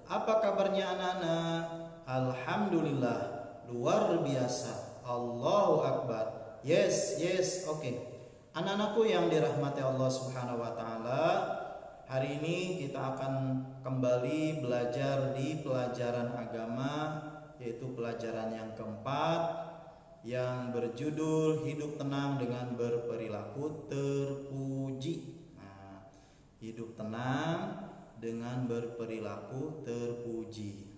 Apa kabarnya anak-anak? Alhamdulillah, luar biasa. Allahu Akbar. Yes, oke. Anak-anakku yang dirahmati Allah Subhanahu wa taala, hari ini kita akan kembali belajar di pelajaran agama, yaitu pelajaran yang keempat yang berjudul Hidup Tenang dengan Berperilaku Terpuji. Nah, hidup tenang dengan berperilaku terpuji.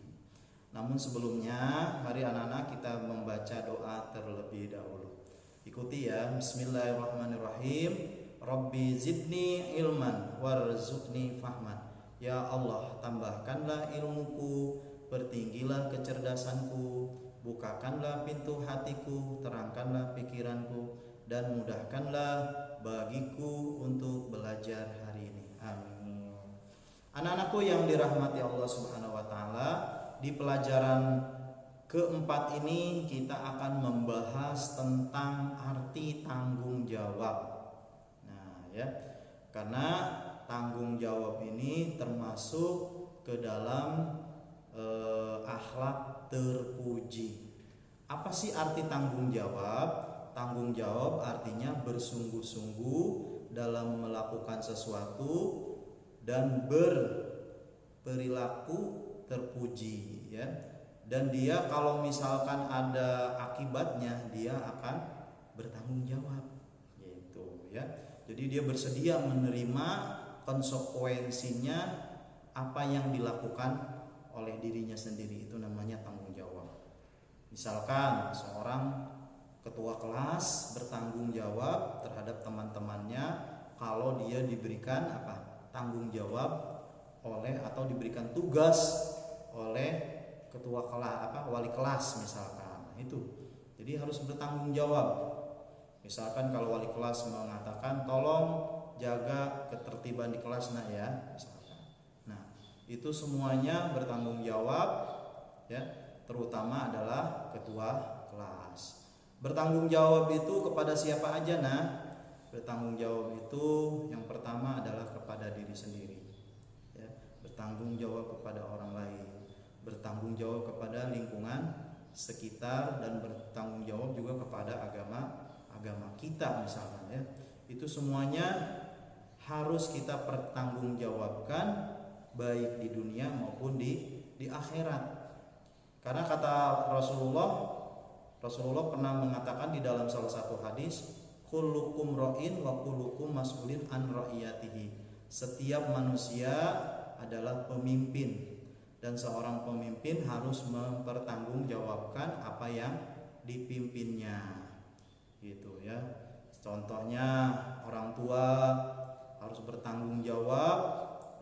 Namun sebelumnya, mari anak-anak kita membaca doa terlebih dahulu. Ikuti ya. Bismillahirrahmanirrahim. Rabbi zidni ilman warzuqni fahman. Ya Allah, tambahkanlah ilmuku, pertinggilah kecerdasanku, bukakanlah pintu hatiku, terangkanlah pikiranku, dan mudahkanlah bagiku untuk belajar hari ini. Amin. Anak-anakku yang dirahmati Allah Subhanahu wa taala, di pelajaran keempat ini kita akan membahas tentang arti tanggung jawab. Nah, ya. Karena tanggung jawab ini termasuk ke dalam akhlak terpuji. Apa sih arti tanggung jawab? Tanggung jawab artinya bersungguh-sungguh dalam melakukan sesuatu dan berperilaku terpuji, ya. Dan dia kalau misalkan ada akibatnya, dia akan bertanggung jawab, gitu ya. Jadi dia bersedia menerima konsekuensinya apa yang dilakukan oleh dirinya sendiri, itu namanya tanggung jawab. Misalkan seorang ketua kelas bertanggung jawab terhadap teman-temannya kalau dia diberikan tanggung jawab oleh atau diberikan tugas oleh ketua kelas wali kelas misalkan. Itu. Jadi harus bertanggung jawab. Misalkan kalau wali kelas mengatakan tolong jaga ketertiban di kelas ya, misalkan. Itu semuanya bertanggung jawab, ya, terutama adalah ketua kelas. Bertanggung jawab itu kepada siapa aja? Bertanggung jawab itu yang pertama adalah kepada diri sendiri, ya. Bertanggung jawab kepada orang lain, bertanggung jawab kepada lingkungan sekitar, dan bertanggung jawab juga kepada agama kita misalkan, ya. Itu semuanya harus kita pertanggungjawabkan, baik di dunia maupun di akhirat. Karena kata Rasulullah pernah mengatakan di dalam salah satu hadis, kullukum ra'in wa kullukum mas'ulin an ra'iyatihi. Setiap manusia adalah pemimpin, dan seorang pemimpin harus mempertanggungjawabkan apa yang dipimpinnya, gitu ya. Contohnya orang tua harus bertanggung jawab,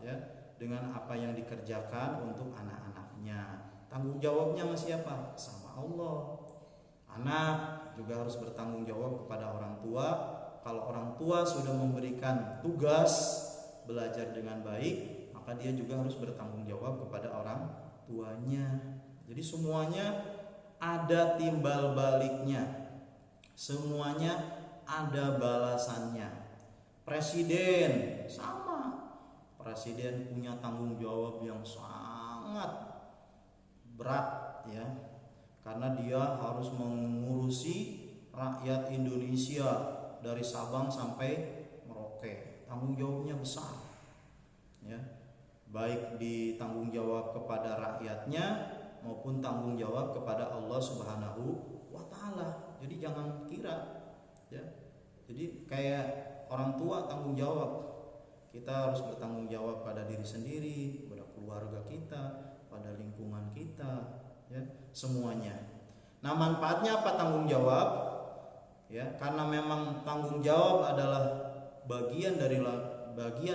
ya, dengan apa yang dikerjakan untuk anak-anaknya. Tanggung jawabnya sama siapa? Sama Allah. Anak juga harus bertanggung jawab kepada orang tua. Kalau orang tua sudah memberikan tugas belajar dengan baik, maka dia juga harus bertanggung jawab kepada orang tuanya. Jadi semuanya ada timbal baliknya, semuanya ada balasannya. Presiden sama. Presiden punya tanggung jawab yang sangat berat, ya, karena dia harus mengurusi rakyat Indonesia dari Sabang sampai Merauke. Tanggung jawabnya besar, ya, baik ditanggung jawab kepada rakyatnya maupun tanggung jawab kepada Allah Subhanahu wa taala. Jadi jangan kira, ya, jadi kayak orang tua tanggung jawab, kita harus bertanggung jawab pada diri sendiri, pada keluarga kita, pada lingkungan kita, ya, semuanya. Nah, manfaatnya apa tanggung jawab? Ya, karena memang tanggung jawab adalah bagian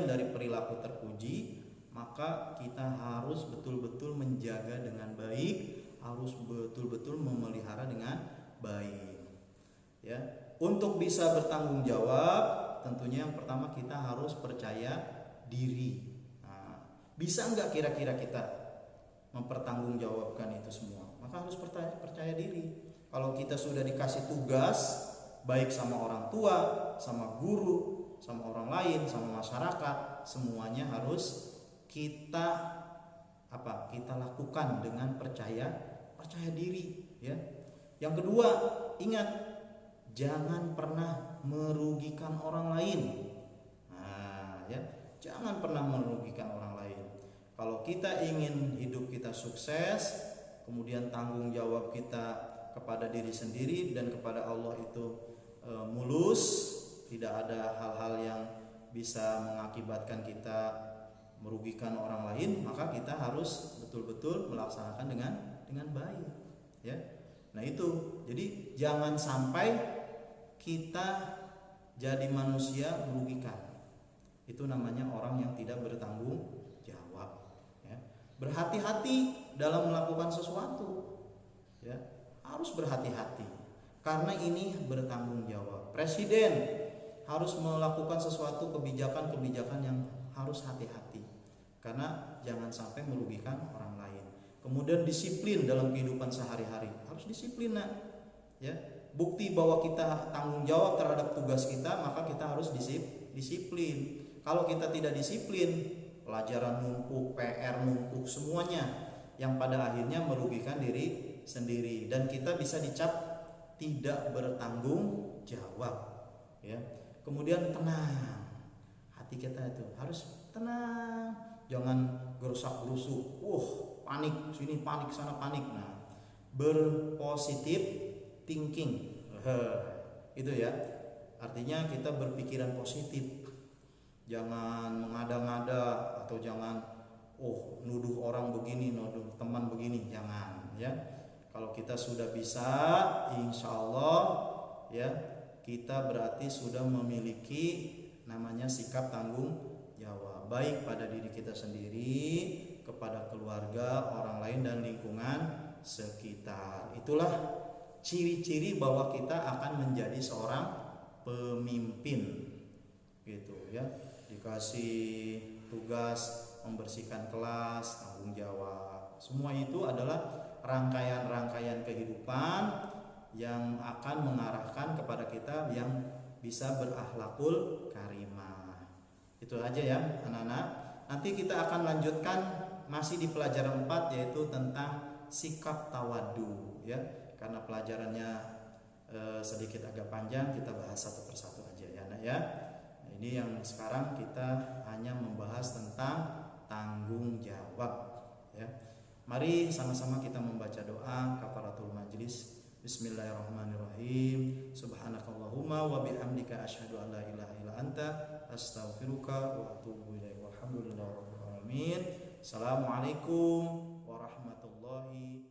dari perilaku terpuji, maka kita harus betul-betul menjaga dengan baik, harus betul-betul memelihara dengan baik. Ya, untuk bisa bertanggung jawab, tentunya yang pertama kita harus percaya diri. Bisa nggak kira-kira kita mempertanggungjawabkan itu semua? Maka harus percaya diri. Kalau kita sudah dikasih tugas, baik sama orang tua, sama guru, sama orang lain, sama masyarakat, semuanya harus kita kita lakukan dengan percaya diri, ya. Yang kedua, ingat, jangan pernah merugikan orang lain. Nah, ya, jangan pernah merugikan orang lain. Kalau kita ingin hidup kita sukses, kemudian tanggung jawab kita kepada diri sendiri dan kepada Allah itu mulus, tidak ada hal-hal yang bisa mengakibatkan kita merugikan orang lain, maka kita harus betul-betul melaksanakan dengan baik, ya. Nah itu, jadi jangan sampai kita jadi manusia merugikan. Itu namanya orang yang tidak bertanggung jawab, ya. Berhati-hati dalam melakukan sesuatu, ya. Harus berhati-hati karena ini bertanggung jawab. Presiden harus melakukan sesuatu kebijakan-kebijakan yang harus hati-hati karena jangan sampai merugikan orang lain. Kemudian disiplin dalam kehidupan sehari-hari, harus disiplin, nak, ya. Bukti bahwa kita tanggung jawab terhadap tugas kita, maka kita harus disiplin. Kalau kita tidak disiplin, pelajaran numpuk, PR numpuk, semuanya yang pada akhirnya merugikan diri sendiri dan kita bisa dicap tidak bertanggung jawab, ya. Kemudian tenang, hati kita itu harus tenang, jangan gerusak-gerusuk, panik sini panik sana panik. Nah, berpositif thinking, itu ya, artinya kita berpikiran positif, jangan mengada-ngada atau jangan nuduh orang begini, nuduh teman begini, jangan, ya. Kalau kita sudah bisa, insya Allah, ya, kita berarti sudah memiliki namanya sikap tanggung jawab, baik pada diri kita sendiri, kepada keluarga, orang lain dan lingkungan sekitar. Itulah ciri-ciri bahwa kita akan menjadi seorang pemimpin, gitu, ya. Dikasih tugas membersihkan kelas, tanggung jawab. Semua itu adalah rangkaian-rangkaian kehidupan yang akan mengarahkan kepada kita yang bisa berakhlakul karimah. Itu aja ya anak-anak. Nanti kita akan lanjutkan masih di pelajaran 4, yaitu tentang sikap tawadu, ya. Karena pelajarannya sedikit agak panjang, kita bahas satu persatu aja ya, anak, ya. Nah, ini yang sekarang kita hanya membahas tentang tanggung jawab, ya. Mari sama-sama kita membaca doa kafaratul majlis. Bismillahirrahmanirrahim. Subhanakallahumma wa bihamdika asyhadu an la ilaha illa anta astaghfiruka wa atubu ilaik. Walhamdulillahirabbil alamin. Assalamualaikum warahmatullahi